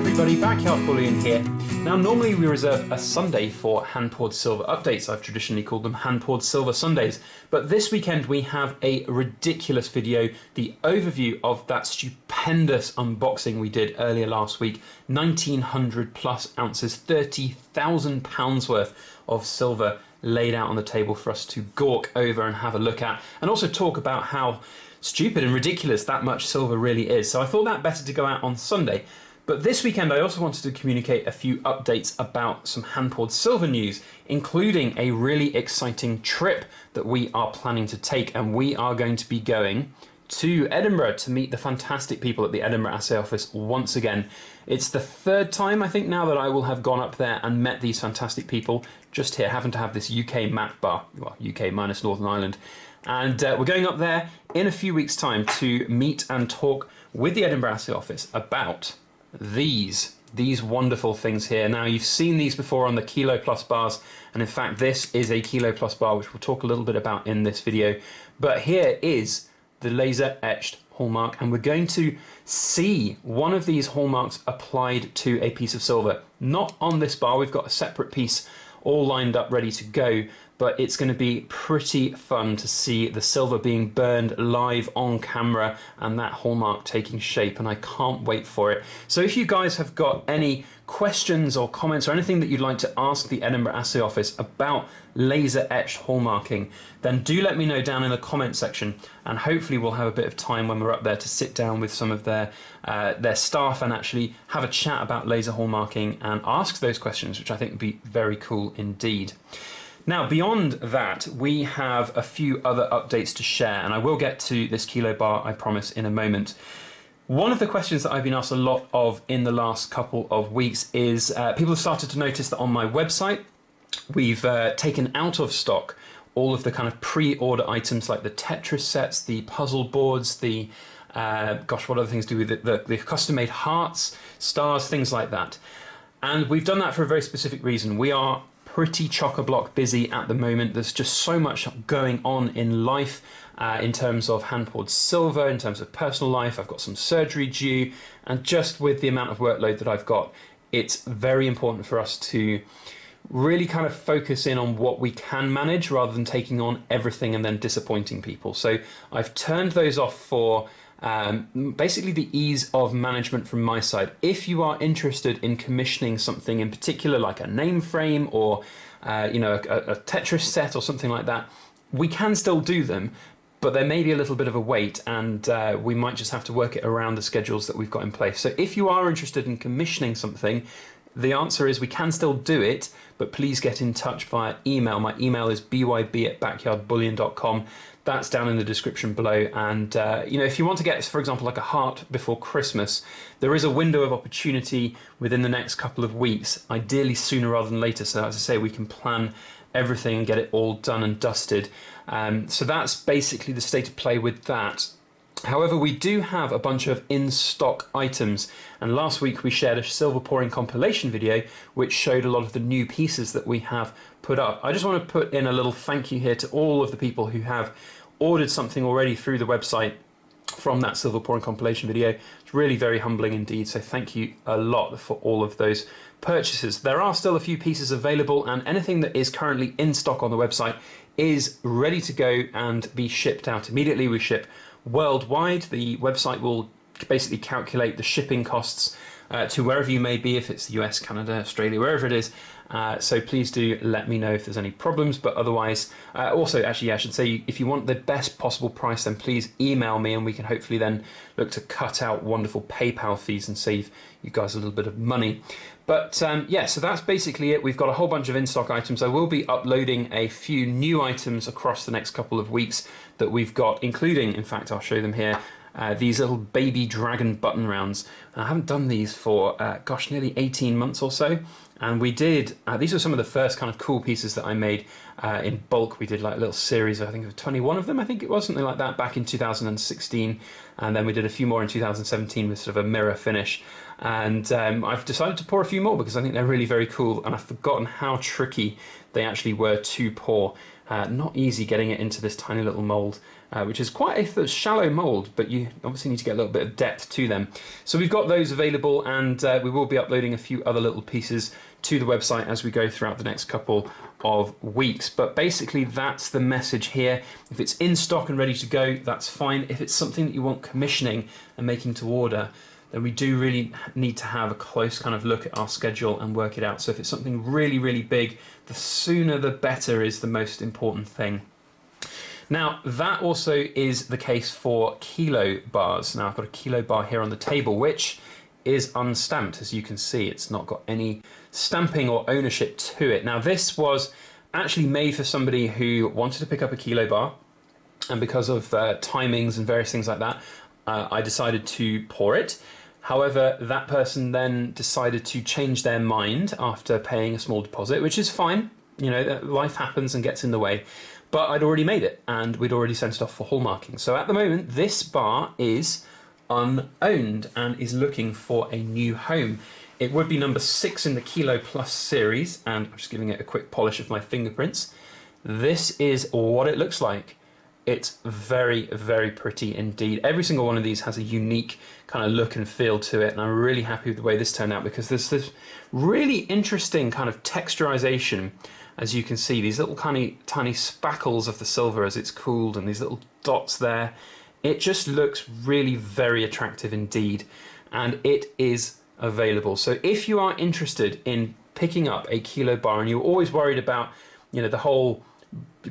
everybody, Backyard Bullion here. Now normally we reserve a Sunday for hand-poured silver updates. I've traditionally called them hand-poured silver Sundays. But this weekend we have a ridiculous video, the overview of that stupendous unboxing we did earlier last week. 1,900 plus ounces, 30,000 pounds worth of silver laid out on the table for us to gawk over and have a look at. And also talk about how stupid and ridiculous that much silver really is. So I thought that better to go out on Sunday. But this weekend I also wanted to communicate a few updates about some hand-poured silver news, including a really exciting trip that we are planning to take, and we are going to be going to Edinburgh to meet the fantastic people at the Edinburgh Assay Office once again. It's the third time I think now that I will have gone up there and met these fantastic people. Just here, happen to have this UK map bar, well, UK minus Northern Ireland. And we're going up there in a few weeks' time to meet and talk with the Edinburgh Assay Office about these wonderful things here. Now, you've seen these before on the Kilo Plus bars, and in fact this is a Kilo Plus bar, which we'll talk a little bit about in this video. But here is the laser etched hallmark, and we're going to see one of these hallmarks applied to a piece of silver. Not on this bar, we've got a separate piece all lined up ready to go, but it's going to be pretty fun to see the silver being burned live on camera and that hallmark taking shape, and I can't wait for it. So if you guys have got any questions or comments or anything that you'd like to ask the Edinburgh Assay Office about laser etched hallmarking, then do let me know down in the comment section, and hopefully we'll have a bit of time when we're up there to sit down with some of their staff and actually have a chat about laser hallmarking and ask those questions, which I think would be very cool indeed. Now, beyond that, we have a few other updates to share, and I will get to this Kilo bar, I promise, in a moment. One of the questions that I've been asked a lot of in the last couple of weeks is people have started to notice that on my website we've taken out of stock all of the kind of pre-order items like the Tetris sets, the puzzle boards, the what other things do with it? The custom-made hearts, stars, things like that. And we've done that for a very specific reason. We are pretty chock-a-block busy at the moment. There's just so much going on in life in terms of hand-poured silver, in terms of personal life. I've got some surgery due, and just with the amount of workload that I've got, it's very important for us to really kind of focus in on what we can manage rather than taking on everything and then disappointing people. So I've turned those off for basically the ease of management from my side. If you are interested in commissioning something in particular, like a name frame or a Tetris set or something like that, we can still do them, but there may be a little bit of a wait, and we might just have to work it around the schedules that we've got in place. So if you are interested in commissioning something, the answer is we can still do it, but please get in touch via email. My email is byb@backyardbullion.com. That's down in the description below. And if you want to get, for example, like a heart before Christmas, there is a window of opportunity within the next couple of weeks, ideally sooner rather than later. So as I say, we can plan everything and get it all done and dusted. So that's basically the state of play with that. However, we do have a bunch of in-stock items, and last week we shared a silver pouring compilation video which showed a lot of the new pieces that we have put up. I just want to put in a little thank you here to all of the people who have ordered something already through the website from that silver pouring compilation video. It's really very humbling indeed, so thank you a lot for all of those purchases. There are still a few pieces available, and anything that is currently in stock on the website is ready to go and be shipped out immediately. We ship worldwide. The website will basically calculate the shipping costs to wherever you may be, if it's the US, Canada, Australia, wherever it is. So please do let me know if there's any problems, but otherwise, also actually I should say, if you want the best possible price, then please email me and we can hopefully then look to cut out wonderful PayPal fees and save you guys a little bit of money. But yeah, so that's basically it. We've got a whole bunch of in-stock items. I will be uploading a few new items across the next couple of weeks that we've got, including, in fact, I'll show them here, these little baby dragon button rounds. I haven't done these for, nearly 18 months or so. And we did, these were some of the first kind of cool pieces that I made in bulk. We did like a little series, I think of 21 of them, I think it was, something like that, back in 2016. And then we did a few more in 2017 with sort of a mirror finish. And I've decided to pour a few more because I think they're really very cool, and I've forgotten how tricky they actually were to pour. Not easy getting it into this tiny little mould, which is quite a shallow mould, but you obviously need to get a little bit of depth to them. So we've got those available, and we will be uploading a few other little pieces to the website as we go throughout the next couple of weeks. But basically that's the message here. If it's in stock and ready to go, that's fine. If it's something that you want commissioning and making to order, then we do really need to have a close kind of look at our schedule and work it out. So if it's something really, really big, the sooner the better is the most important thing. Now, that also is the case for kilo bars. Now, I've got a kilo bar here on the table, which is unstamped. As you can see, it's not got any stamping or ownership to it. Now, this was actually made for somebody who wanted to pick up a kilo bar, and because of timings and various things like that, I decided to pour it. However, that person then decided to change their mind after paying a small deposit, which is fine. You know, life happens and gets in the way. But I'd already made it, and we'd already sent it off for hallmarking. So at the moment, this bar is unowned and is looking for a new home. It would be number 6 in the Kilo Plus series, and I'm just giving it a quick polish of my fingerprints. This is what it looks like. It's very, very pretty indeed. Every single one of these has a unique kind of look and feel to it, and I'm really happy with the way this turned out, because there's this really interesting kind of texturization. As you can see, these little tiny spackles of the silver as it's cooled, and these little dots there. It just looks really very attractive indeed, and it is available. So if you are interested in picking up a kilo bar, and you're always worried about, you know, the whole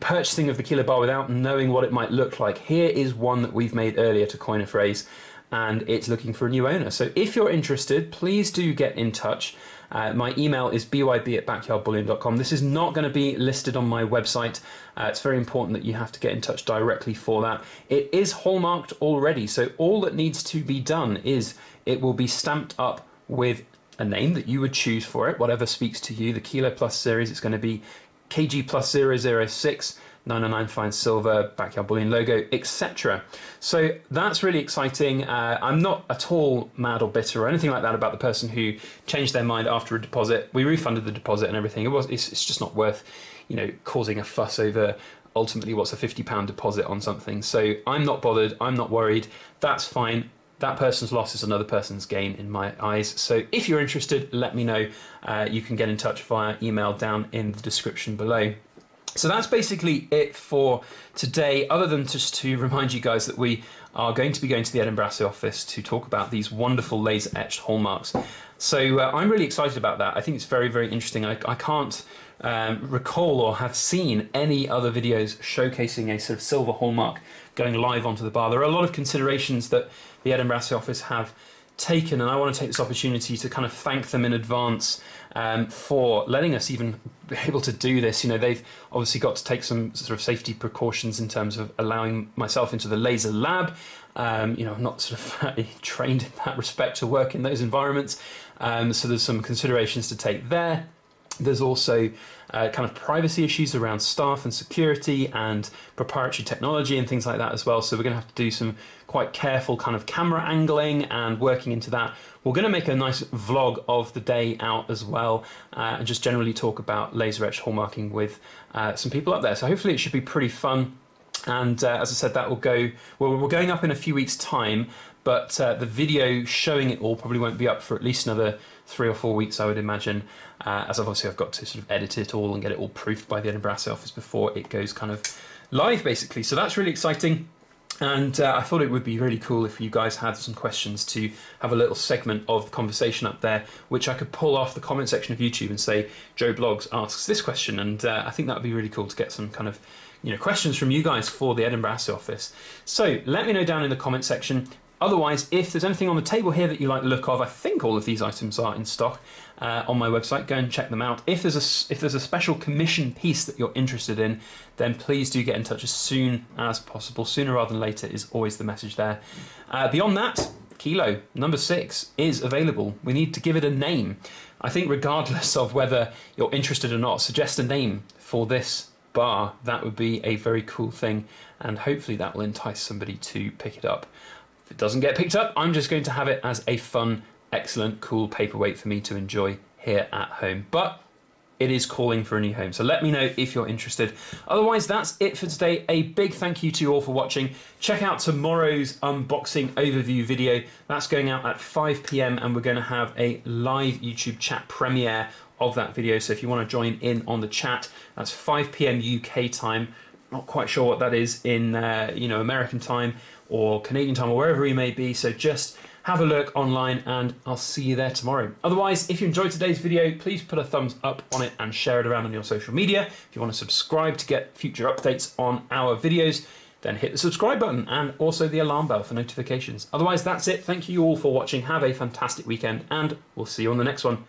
purchasing of the kilo bar without knowing what it might look like, here is one that we've made earlier, to coin a phrase, and it's looking for a new owner. So if you're interested, please do get in touch. My email is byb@backyardbullion.com. This is not going to be listed on my website. It's very important that you have to get in touch directly for that. It is hallmarked already, so all that needs to be done is it will be stamped up with a name that you would choose for it, whatever speaks to you. The Kilo Plus series, it's going to be KG Plus 006, 909 fine silver, Backyard Bullion logo, etc. So that's really exciting. I'm not at all mad or bitter or anything like that about the person who changed their mind after a deposit. We refunded the deposit and everything. It's just not worth, you know, causing a fuss over ultimately what's a £50 deposit on something. So I'm not bothered. I'm not worried. That's fine. That person's loss is another person's gain in my eyes. So if you're interested, let me know. You can get in touch via email down in the description below. So that's basically it for today, other than just to remind you guys that we are going to be going to the Edinburgh Assay Office to talk about these wonderful laser etched hallmarks. So I'm really excited about that. I think it's very, very interesting. I can't recall or have seen any other videos showcasing a sort of silver hallmark going live onto the bar. There are a lot of considerations that the Edinburgh Assay Office have taken, and I want to take this opportunity to kind of thank them in advance for letting us even be able to do this. You know, they've obviously got to take some sort of safety precautions in terms of allowing myself into the laser lab. You know, I'm not sort of trained in that respect to work in those environments, so there's some considerations to take there. There's also kind of privacy issues around staff and security and proprietary technology and things like that as well. So we're going to have to do some quite careful kind of camera angling and working into that. We're going to make a nice vlog of the day out as well, and just generally talk about laser etch hallmarking with some people up there. So hopefully it should be pretty fun. And as I said, that will go, well, we're going up in a few weeks' time, but the video showing it all probably won't be up for at least another 3 or 4 weeks, I would imagine, as I've got to sort of edit it all and get it all proofed by the Edinburgh Assay Office before it goes kind of live, basically. So that's really exciting. And I thought it would be really cool if you guys had some questions to have a little segment of the conversation up there, which I could pull off the comment section of YouTube and say, Joe Blogs asks this question. And I think that would be really cool to get some kind of, you know, questions from you guys for the Edinburgh Assay Office. So let me know down in the comment section. Otherwise, if there's anything on the table here that you like the look of, I think all of these items are in stock on my website. Go and check them out. If there's a special commission piece that you're interested in, then please do get in touch as soon as possible. Sooner rather than later is always the message there. Beyond that, Kilo number 6 is available. We need to give it a name. I think regardless of whether you're interested or not, suggest a name for this bar. That would be a very cool thing, and hopefully that will entice somebody to pick it up. If it doesn't get picked up, I'm just going to have it as a fun, excellent, cool paperweight for me to enjoy here at home. But it is calling for a new home. So let me know if you're interested. Otherwise, that's it for today. A big thank you to you all for watching. Check out tomorrow's unboxing overview video. That's going out at 5 p.m. and we're going to have a live YouTube chat premiere of that video. So if you want to join in on the chat, that's 5 p.m. UK time. Not quite sure what that is in American time or Canadian time or wherever you may be. So just have a look online and I'll see you there tomorrow. Otherwise, if you enjoyed today's video, please put a thumbs up on it and share it around on your social media. If you want to subscribe to get future updates on our videos, then hit the subscribe button and also the alarm bell for notifications. Otherwise, that's it. Thank you all for watching. Have a fantastic weekend and we'll see you on the next one.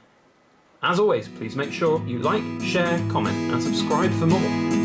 As always, please make sure you like, share, comment and subscribe for more.